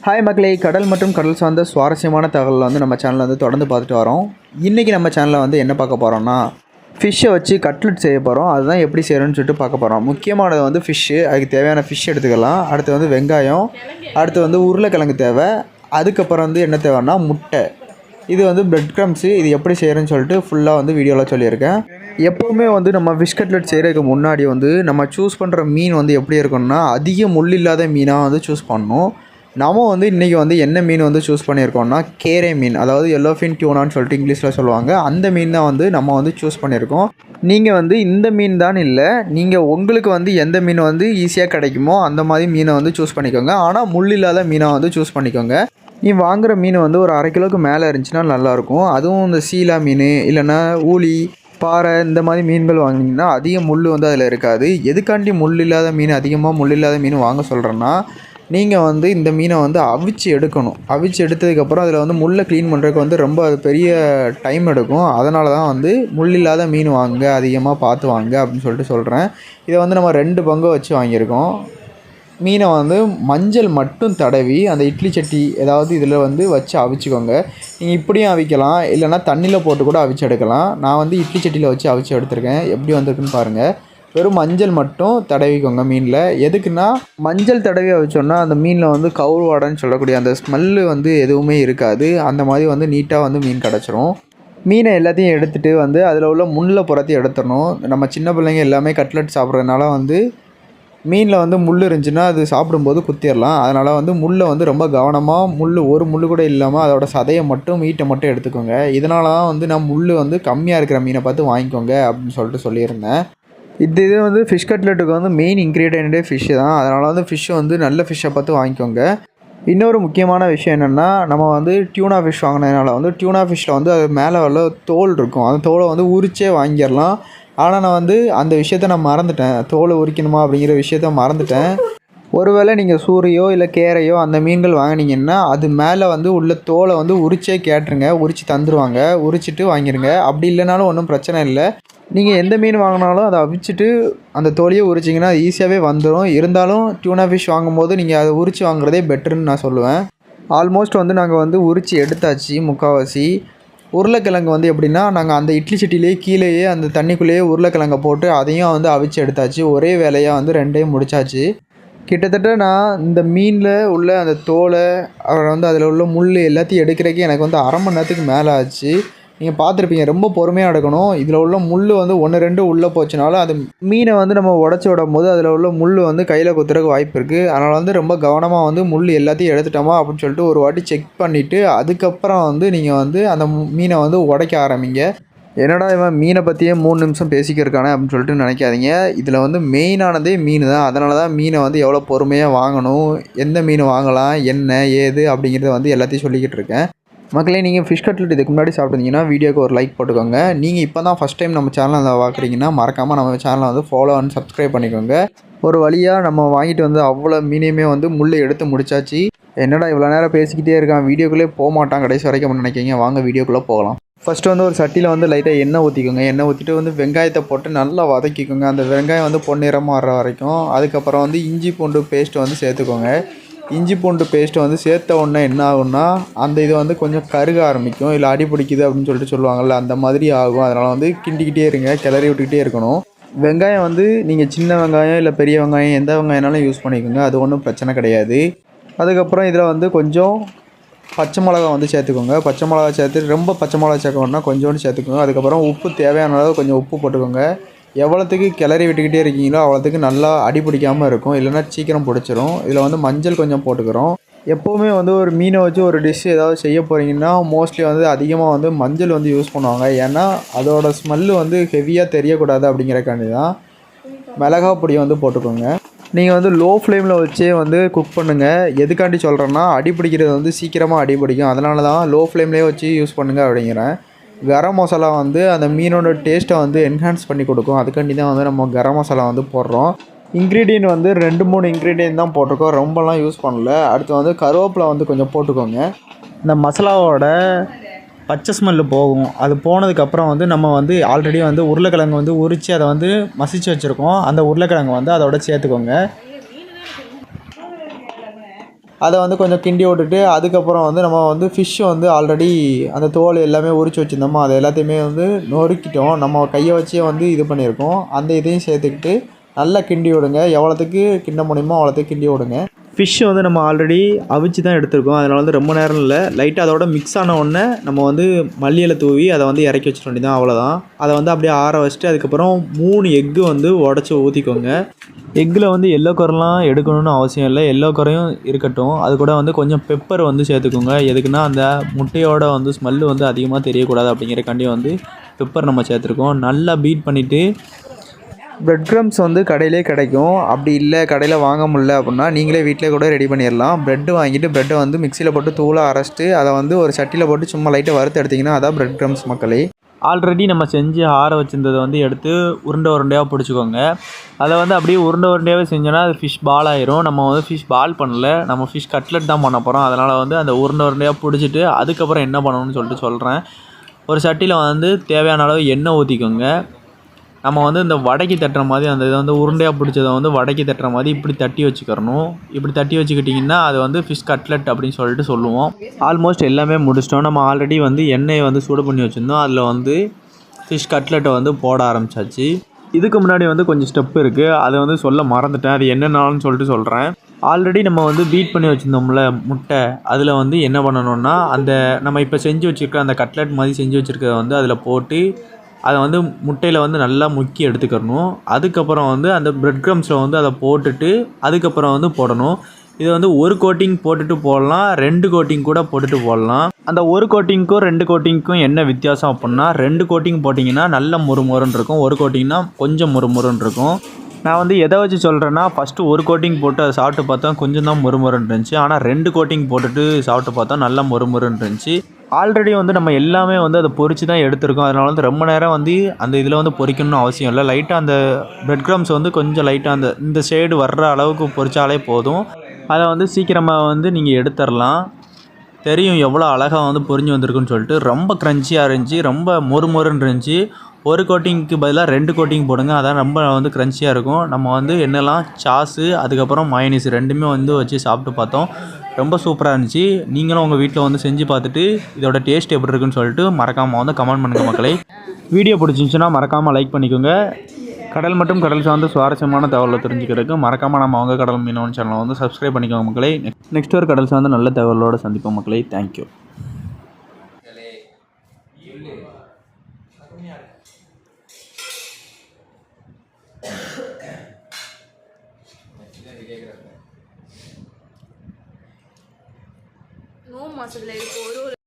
Hi மக்களே, கடல் மற்றும் கடல் சார்ந்த சுவாரஸ்யமான தகவல் வந்து நம்ம சேனலில் வந்து தொடர்ந்து பார்த்துட்டு வரோம். இன்றைக்கி நம்ம சேனலில் வந்து என்ன பார்க்க போகிறோம்னா, ஃபிஷ்ஷை வச்சு கட்லெட் செய்ய போகிறோம். அதுதான் எப்படி செய்யணும்னு சொல்லிட்டு பார்க்க போகிறோம். முக்கியமானது வந்து ஃபிஷ்ஷு, அதுக்கு தேவையான ஃபிஷ் எடுத்துக்கலாம். அடுத்து வந்து வெங்காயம், அடுத்து வந்து உருளைக்கிழங்கு தேவை. அதுக்கப்புறம் வந்து என்ன தேவைன்னா முட்டை. இது வந்து பிரெட் க்ரம்ஸு. இது எப்படி செய்கிறேன்னு சொல்லிட்டு ஃபுல்லாக வந்து வீடியோவில் சொல்லியிருக்கேன். எப்போவுமே வந்து நம்ம ஃபிஷ் கட்லெட் செய்கிறதுக்கு முன்னாடி வந்து நம்ம சூஸ் பண்ணுற மீன் வந்து எப்படி இருக்கணும்னா, அதிக முள் இல்லாத மீனாக வந்து சூஸ் பண்ணணும். நம்ம வந்து இன்றைக்கி வந்து என்ன மீன் வந்து சூஸ் பண்ணியிருக்கோம்னா, கேரை மீன், அதாவது எல்லோஃபின் டியூனான்னு சொல்லிட்டு இங்கிலீஷில் சொல்லுவாங்க. அந்த மீன் தான் வந்து நம்ம வந்து சூஸ் பண்ணியிருக்கோம். நீங்கள் வந்து இந்த மீன் தான் இல்லை, நீங்கள் உங்களுக்கு வந்து எந்த மீன் வந்து ஈஸியாக கிடைக்குமோ அந்த மாதிரி மீனை வந்து சூஸ் பண்ணிக்கோங்க. ஆனால் முள் இல்லாத மீனாக வந்து சூஸ் பண்ணிக்கோங்க. நீ வாங்குகிற மீன் வந்து ஒரு 1/2 கிலோவுக்கு மேலே இருந்துச்சுன்னா நல்லாயிருக்கும். அதுவும் இந்த சீலா மீன் இல்லைன்னா ஊளி, பாறை இந்த மாதிரி மீன்கள் வாங்கினீங்கன்னா அதிக முள் வந்து அதில் இருக்காது. எதுக்காண்டி முள் இல்லாத மீன், அதிகமாக முள் இல்லாத மீன் வாங்க சொல்கிறேன்னா, நீங்கள் வந்து இந்த மீனை வந்து அவிச்சு எடுக்கணும். அவிச்சு எடுத்ததுக்கப்புறம் அதில் வந்து முள்ளை க்ளீன் பண்ணுறதுக்கு வந்து ரொம்ப அது பெரிய டைம் எடுக்கும். அதனால தான் வந்து முள் இல்லாத மீன் வாங்க, அதிகமாக பார்த்து வாங்க அப்படின்னு சொல்லிட்டு சொல்கிறேன். இதை வந்து நம்ம 2 பங்கு வச்சு வாங்கியிருக்கோம். மீனை வந்து மஞ்சள் மட்டும் தடவி அந்த இட்லி சட்டி ஏதாவது இதில் வந்து வச்சு அவிச்சிக்கோங்க. நீங்கள் இப்படியும் அவிக்கலாம், இல்லைனா தண்ணியில் போட்டு கூட அவிச்சு எடுக்கலாம். நான் வந்து இட்லி சட்டியில் வச்சு அவிச்சு எடுத்திருக்கேன். எப்படி வந்திருக்குன்னு பாருங்கள். வெறும் மஞ்சள் மட்டும் தடவிக்கோங்க மீனில். எதுக்குன்னா, மஞ்சள் தடவி அவிச்சோன்னா அந்த மீனில் வந்து கவுர் வாடைன்னு சொல்லக்கூடிய அந்த ஸ்மெல்லு வந்து எதுவுமே இருக்காது. அந்த மாதிரி வந்து நீட்டாக வந்து மீன் கிடச்சிரும். மீனை எல்லாத்தையும் எடுத்துகிட்டு வந்து அதில் உள்ள முள்ளை புறத்தி எடுத்துடணும். நம்ம சின்ன பிள்ளைங்க எல்லாமே கட்லெட் சாப்பிட்றதுனால வந்து மீனில் வந்து முள் இருந்துச்சுன்னா அது சாப்பிடும்போது குத்திடலாம். அதனால் வந்து முள்ளை வந்து ரொம்ப கவனமாக, ஒரு முள் கூட இல்லாமல் அதோட சதையை மட்டும், மீட்டை மட்டும் எடுத்துக்கோங்க. இதனால தான் வந்து நான் முள் வந்து கம்மியாக இருக்கிற மீனை பார்த்து வாங்கிக்கோங்க அப்படின்னு சொல்லிட்டு சொல்லியிருந்தேன். இது வந்து ஃபிஷ் கட்லெட்டுக்கு வந்து மெயின் இன்க்ரீடியண்ட்டே ஃபிஷ்ஷு தான். அதனால் வந்து ஃபிஷ்ஷை வந்து நல்ல ஃபிஷ்ஷை பார்த்து வாங்கிக்கோங்க. இன்னொரு முக்கியமான விஷயம் என்னென்னா, நம்ம வந்து டியூனா ஃபிஷ் வாங்கினதுனால வந்து டியூனா ஃபிஷ்ஷில் வந்து அது மேலே உள்ள தோல் இருக்கும். அந்த தோலை வந்து உரிச்சே வாங்கிடலாம். ஆனால் நான் வந்து அந்த விஷயத்த நான் மறந்துட்டேன். தோலை உரிக்கணுமா அப்படிங்கிற விஷயத்த மறந்துட்டேன். ஒருவேளை நீங்கள் சூரையோ இல்லை கேரையோ அந்த மீன்கள் வாங்கினீங்கன்னா, அது மேலே வந்து உள்ள தோலை வந்து உரிச்சே கேட்டுருங்க. உரித்து தந்துடுவாங்க. உரிச்சிட்டு வாங்கிடுங்க. அப்படி இல்லைனாலும் ஒன்றும் பிரச்சனை இல்லை. நீங்கள் எந்த மீன் வாங்கினாலும் அதை அவிச்சிட்டு அந்த தோலையே உரிச்சிங்கன்னா அது ஈஸியாகவே வந்துடும். இருந்தாலும் டியூனா ஃபிஷ் வாங்கும்போது நீங்கள் அதை உரித்து வாங்குறதே பெட்டர்னு நான் சொல்லுவேன். ஆல்மோஸ்ட் வந்து நாங்கள் வந்து உரித்து எடுத்தாச்சு முக்கால்வாசி. உருளைக்கிழங்கு வந்து எப்படின்னா, நாங்கள் அந்த இட்லி சட்டிலேயே கீழேயே அந்த தண்ணிக்குள்ளேயே உருளைக்கிழங்கை போட்டு அதையும் வந்து அவிச்சு எடுத்தாச்சு. ஒரே வேலையாக வந்து 2யும் முடிச்சாச்சு. கிட்டத்தட்ட நான் இந்த மீனில் உள்ள அந்த தோலை, அப்புறம் வந்து அதில் உள்ள முள் எல்லாத்தையும் எடுக்கிறதுக்கே எனக்கு வந்து 1/2 மணி நேரத்துக்கு மேலே ஆச்சு. நீங்கள் பார்த்துருப்பீங்க, ரொம்ப பொறுமையாக எடுக்கணும். இதில் உள்ள முள் வந்து 1, 2 உள்ளே போச்சுனாலும் அது மீனை வந்து நம்ம உடச்சி விடும்போது அதில் உள்ள முள் வந்து கையில் குத்துறதுக்கு வாய்ப்பு இருக்குது. அதனால் வந்து ரொம்ப கவனமாக வந்து முள் எல்லாத்தையும் எடுத்துட்டோமா அப்படின்னு சொல்லிட்டு ஒரு வாட்டி செக் பண்ணிவிட்டு அதுக்கப்புறம் வந்து நீங்கள் வந்து அந்த மீனை வந்து உடைக்க ஆரம்பிங்க. என்னடா இவன் மீனை பற்றியே 3 நிமிஷம் பேசிக்கிருக்கானே அப்படின்னு சொல்லிட்டு நினைக்காதீங்க. இதில் வந்து மெயினானதே மீன் தான். அதனால தான் மீனை வந்து எவ்வளோ பொறுமையாக வாங்கணும், எந்த மீன் வாங்கலாம், என்ன ஏது அப்படிங்கிறத வந்து எல்லாத்தையும் சொல்லிக்கிட்டு இருக்கேன். மக்களே, நீங்கள் ஃபிஷ் கட்லெட் இதுக்கு முன்னாடி சாப்பிட்டீங்கன்னா வீடியோக்கு ஒரு லைக் போட்டுக்கோங்க. நீங்கள் இப்போ தான் ஃபஸ்ட் டைம் நம்ம சேனலை பார்க்குறீங்கன்னா மறக்காமல் நம்ம சேனலை வந்து ஃபாலோ அண்ட் சப்ஸ்கிரைப் பண்ணிக்கோங்க. ஒரு வழியாக நம்ம வாங்கிட்டு வந்து அவ்வளோ மீனையுமே வந்து முள்ளை எடுத்து முடிச்சாச்சு. என்னடா இவ்வளோ நேரம் பேசிக்கிட்டே இருக்கான், வீடியோக்குள்ளே போக மாட்டான் கடைசி வரைக்கும் நினைக்கிங்க. வாங்க வீடியோக்குள்ளே போகலாம். ஃபஸ்ட்டு வந்து ஒரு சட்டியில் வந்து லைட்டாக எண்ணெய் ஊற்றிக்கோங்க. எண்ணெய் ஊற்றிட்டு வந்து வெங்காயத்தை போட்டு நல்லா வதக்கிக்கோங்க. அந்த வெங்காயம் வந்து பொன்னிறமாக வர வரைக்கும். அதுக்கப்புறம் வந்து இஞ்சி பூண்டு பேஸ்ட்டு வந்து சேர்த்துக்கோங்க. இஞ்சி பூண்டு பேஸ்ட்டு வந்து சேர்த்த உடனே என்ன ஆகும்னா, அந்த இது வந்து கொஞ்சம் கருக ஆரம்பிக்கும். இல்லை அடி பிடிக்குது அப்படின்னு சொல்லிட்டு சொல்லுவாங்கள்ல, அந்த மாதிரி ஆகும். அதனால் வந்து கிண்டிக்கிட்டே இருங்க, கிளறி விட்டுக்கிட்டே இருக்கணும். வெங்காயம் வந்து நீங்கள் சின்ன வெங்காயம் இல்லை பெரிய வெங்காயம் எந்த வெங்காயம்னாலும் யூஸ் பண்ணிக்கோங்க. அது ஒன்றும் பிரச்சனை கிடையாது. அதுக்கப்புறம் இதில் வந்து கொஞ்சம் பச்சை மிளகா வந்து சேர்த்துக்கோங்க. பச்சை மிளகா சேர்த்து, ரொம்ப பச்சை மிளகா சேர்க்கணுன்னா கொஞ்சோண்டு சேர்த்துக்கோங்க. அதுக்கப்புறம் உப்பு தேவையான அளவு கொஞ்சம் உப்பு போட்டுக்கோங்க. எவ்வளோத்துக்கு கிளறி விட்டுக்கிட்டே இருக்கீங்களோ அவ்வளோத்துக்கு நல்லா அடி பிடிக்காமல் இருக்கும், இல்லைனா சீக்கிரம் பிடிச்சிரும். இதில் வந்து மஞ்சள் கொஞ்சம் போட்டுக்கிறோம். எப்போவுமே வந்து ஒரு மீனை வச்சு ஒரு டிஷ் ஏதாவது செய்ய போகிறீங்கன்னா மோஸ்ட்லி வந்து அதிகமாக வந்து மஞ்சள் வந்து யூஸ் பண்ணுவாங்க. ஏன்னா அதோட ஸ்மெல்லு வந்து ஹெவியாக தெரியக்கூடாது அப்படிங்கிறக்காண்டி தான். மிளகா பொடி வந்து போட்டுக்கோங்க. நீங்கள் வந்து லோ ஃப்ளேமில் வச்சே வந்து குக் பண்ணுங்கள். எதுக்காண்டி சொல்கிறேன்னா, அடி பிடிக்கிறது வந்து சீக்கிரமாக அடி பிடிக்கும். அதனால தான் லோ ஃப்ளேம்லேயே வச்சு யூஸ் பண்ணுங்கள் அப்படிங்கிறேன். கரம் மசாலா வந்து அந்த மீனோட டேஸ்ட்டை வந்து என்ஹான்ஸ் பண்ணி கொடுக்கும். அதுக்காண்டி தான் வந்து நம்ம கரம் மசாலா வந்து போடுறோம். இன்க்ரீடியன்ட் வந்து 2-3 இன்க்ரீடியன்ட் தான் போட்டிருக்கோம், ரொம்பலாம் யூஸ் பண்ணல. அடுத்து வந்து கருவேப்பிலை வந்து கொஞ்சம் போட்டுக்கோங்க. இந்த மசாலாவோட பச்சை ஸ்மெல்லு போகும். அது போனதுக்கப்புறம் வந்து நம்ம வந்து ஆல்ரெடி வந்து உருளைக்கிழங்கு வந்து உரித்து அதை வந்து மசிச்சு வச்சுருக்கோம். அந்த உருளைக்கிழங்கு வந்து அதோட சேர்த்துக்கோங்க. அதை வந்து கொஞ்சம் கிண்டி விட்டுட்டு அதுக்கப்புறம் வந்து நம்ம வந்து ஃபிஷ் வந்து ஆல்ரெடி அந்த தோல் எல்லாமே உரித்து வச்சுருந்தோமோ அதை எல்லாத்தையுமே வந்து நொறுக்கிட்டோம். நம்ம கையை வச்சே வந்து இது பண்ணியிருக்கோம். அந்த இதையும் சேர்த்துக்கிட்டு நல்லா கிண்டி விடுங்க. எவ்வளோத்துக்கு கிண்ட முடியுமோ அவ்வளோத்துக்கு கிண்டி விடுங்க. ஃபிஷ் வந்து நம்ம ஆல்ரெடி அவிச்சு தான் எடுத்திருக்கோம். அதனால் வந்து ரொம்ப நேரம் இல்லை, லைட்டாக அதோட மிக்ஸ் ஆன உடனே நம்ம வந்து மல்லி இலை தூவி அதை வந்து இறக்கி வச்சிட வேண்டியதான், அவ்வளோதான். அதை வந்து அப்படியே ஆற வச்சுட்டு அதுக்கப்புறம் 3 எக்கு வந்து உடச்சி ஊற்றிக்கோங்க. எக்கில் வந்து எல்லோ கரெலாம் எடுக்கணும்னு அவசியம் இல்லை, எல்லோ கரையும் இருக்கட்டும். அது கூட வந்து கொஞ்சம் பெப்பர் வந்து சேர்த்துக்கோங்க. எதுக்குன்னா அந்த முட்டையோட வந்து ஸ்மெல்லு வந்து அதிகமாக தெரியக்கூடாது அப்படிங்கிறக்காண்டி வந்து பெப்பர் நம்ம சேர்த்துருக்கோம். நல்லா பீட் பண்ணிவிட்டு பிரெட் க்ரம்ஸ் வந்து கடையிலே கிடைக்கும். அப்படி இல்லை கடையில் வாங்க முடியல அப்படின்னா நீங்களே வீட்டிலே கூட ரெடி பண்ணிடலாம். ப்ரெட்டு வாங்கிட்டு ப்ரெட்டை வந்து மிக்சியில் போட்டு தூளாக அரைச்சிட்டு அதை வந்து ஒரு சட்டியில் போட்டு சும்மா லைட்டாக வறுத்து எடுத்திங்கன்னா அதான் பிரெட் க்ரம்ஸ் மக்களே. ஆல்ரெடி நம்ம செஞ்சு ஆற வச்சுருந்ததை வந்து எடுத்து உருண்டை உருண்டையாக பிடிச்சிக்கோங்க. அதை வந்து அப்படியே உருண்டை உருண்டையாகவே செஞ்சோன்னா அது ஃபிஷ் பால் ஆயிரும். நம்ம வந்து ஃபிஷ் பால் பண்ணல, நம்ம ஃபிஷ் கட்லெட் தான் பண்ண போகிறோம். அதனால் வந்து அந்த உருண்டை உருண்டையாக பிடிச்சிட்டு அதுக்கப்புறம் என்ன பண்ணணும்னு சொல்லிட்டு சொல்கிறேன். ஒரு சட்டியில் வந்து தேவையான அளவு எண்ணெய் ஊற்றிக்கோங்க. நம்ம வந்து இந்த வடைக்கு தட்டுற மாதிரி அந்த இதை வந்து உருண்டையாக பிடிச்சதை வந்து வடைக்கு தட்டுற மாதிரி இப்படி தட்டி வச்சுக்கிறணும். இப்படி தட்டி வச்சுக்கிட்டிங்கன்னா அது வந்து ஃபிஷ் கட்லெட் அப்படின்னு சொல்லிட்டு சொல்லுவோம். ஆல்மோஸ்ட் எல்லாமே முடிச்சிட்டோம். நம்ம ஆல்ரெடி வந்து எண்ணெயை வந்து சூடு பண்ணி வச்சுருந்தோம். அதில் வந்து ஃபிஷ் கட்லெட்டை வந்து போட ஆரம்பித்தாச்சு. இதுக்கு முன்னாடி வந்து கொஞ்சம் ஸ்டெப் இருக்குது, அதை வந்து சொல்ல மறந்துட்டேன். அது என்னென்னு சொல்லிட்டு சொல்கிறேன். ஆல்ரெடி நம்ம வந்து பீட் பண்ணி வச்சுருந்தோம்ல முட்டை, அதில் வந்து என்ன பண்ணணும்னா அந்த நம்ம இப்போ செஞ்சு வச்சுருக்க அந்த கட்லெட் மாதிரி செஞ்சு வச்சுருக்கிறத வந்து அதில் போட்டு அதை வந்து முட்டையில் வந்து நல்லா முக்கி எடுத்துக்கிறணும். அதுக்கப்புறம் வந்து அந்த பிரெட் க்ரம்ஸில் வந்து அதை போட்டுட்டு அதுக்கப்புறம் வந்து போடணும். இதை வந்து ஒரு கோட்டிங் போட்டுட்டு போடலாம், 2 கோட்டிங் கூட போட்டுட்டு போடலாம். அந்த ஒரு கோட்டிங்க்கும் 2 கோட்டிங்க்கும் என்ன வித்தியாசம் அப்படின்னா 2 கோட்டிங் போட்டிங்கன்னா நல்ல முறுமுறுன்னு இருக்கும், ஒரு கோட்டிங்னா கொஞ்சம் முறுமுறுன்னு இருக்கும். நான் வந்து எதை வச்சு சொல்கிறேன்னா ஃபஸ்ட்டு ஒரு கோட்டிங் போட்டு அதை சாப்பிட்டு பார்த்தா கொஞ்சம் தான் முறுமுறுன்னு இருந்துச்சு. ஆனால் 2 கோட்டிங் போட்டுட்டு சாப்பிட்டு பார்த்தா நல்லா முறுமுறுன்னு இருந்துச்சு. ஆல்ரெடி வந்து நம்ம எல்லாமே வந்து அதை பொரித்து தான் எடுத்திருக்கோம். அதனால் வந்து ரொம்ப நேரம் வந்து அந்த இதில் வந்து பொரிக்கணும்னு அவசியம் இல்லை. லைட்டாக அந்த பிரெட் க்ரம்ஸ் வந்து கொஞ்சம் லைட்டாக இந்த ஷேடு வர்ற அளவுக்கு பொரித்தாலே போதும். அதை வந்து சீக்கிரமாக வந்து நீங்கள் எடுத்துடலாம். தெரியும் எவ்வளோ அழகாக வந்து பொரிஞ்சு வந்திருக்குன்னு சொல்லிட்டு. ரொம்ப க்ரன்ச்சியாக இருந்துச்சு, ரொம்ப மொறுமொறுன்னு இருந்துச்சு. ஒரு கோட்டிங்க்கு பதிலாக 2 கோட்டிங் போடுங்க, அதான் ரொம்ப வந்து க்ரன்ச்சியாக இருக்கும். நம்ம வந்து என்னெல்லாம் சாஸு அதுக்கப்புறம் மயோனீஸ் ரெண்டுமே வந்து வச்சு சாப்பிட்டு பார்த்தோம். ரொம்ப சூப்பராக இருந்துச்சு. நீங்களும் உங்கள் வீட்டில் வந்து செஞ்சு பார்த்துட்டு இதோட டேஸ்ட் எப்படி இருக்குன்னு சொல்லிட்டு மறக்காமல் வந்து கமெண்ட் பண்ணுங்கள் மக்களே. வீடியோ பிடிச்சிருந்துச்சுன்னா மறக்காமல் லைக் பண்ணிக்கோங்க. கடல் மற்றும் கடல் சார்ந்த சுவாரஸ்யமான தகவலை தெரிஞ்சுக்கிறதுக்கு மறக்காமல் நம்ம அவங்க கடல் மீனவன் சேனலை வந்து சப்ஸ்கிரைப் பண்ணிக்கோங்க மக்களே. நெக்ஸ்ட் ஒரு கடல் சார்ந்த நல்ல தகவலோடு சந்திப்போம் மக்களே. தேங்க்யூ. நோ மாசத்துல இருக்கு ஒரு